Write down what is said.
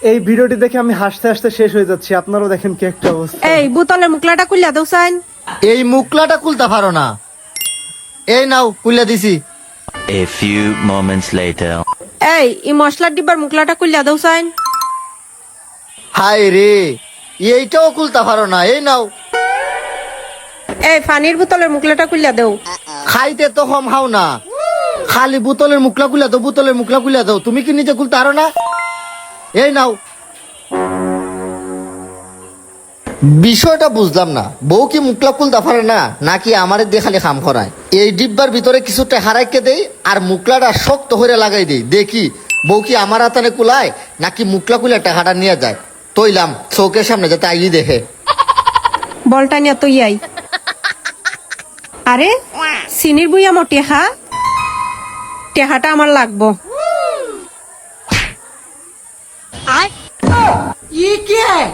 এই ভিডিওটি দেখে আমি হাসতে হাসতে শেষ হয়ে যাচ্ছি, আপনারাও দেখেন কি একটা অবস্থা। এই বোতলের মুখলাটা খুললা দাও সাইন। এই মুখলাটা খুলতে পারো না, এই নাও খুলে দিছি। A few moments later. এই মশলার ডিব্বার মুখলাটা খুললা দাও সাইন। হায় রে, এইটাও খুলতে পারো না, এই নাও। এই পানির বোতলের মুখলাটা খুললা দাও। খাইতে তো কম খাও না, খালি বোতলের মুখলা খুলে দাও, বোতলের মুখলা খুলে দাও। তুমি কি নিজে খুলতে পারো না? এই নাও। বিষয়টা বুঝলাম না, বউ কি মুখলা খুলতে পারে না নাকি আমারে দিয়ে খালি খাম করায়? এই ডিব্বার ভিতরে কিছু টেহা রাখতে দেই আর মুখলাটা শক্ত হয়ে লাগাই দেই, দেখি বউ কি আমার হাতানে কুলায় নাকি মুখলা খুলে টেহাটা নিয়ে যায়। তৈলাম চৌকের সামনে যাতে আইয়ে দেখে। বলটা নিয়ে তুই আই। আরে চিনির বুই আমার টেহা, টেহাটা আমার লাগবো। ये क्या है?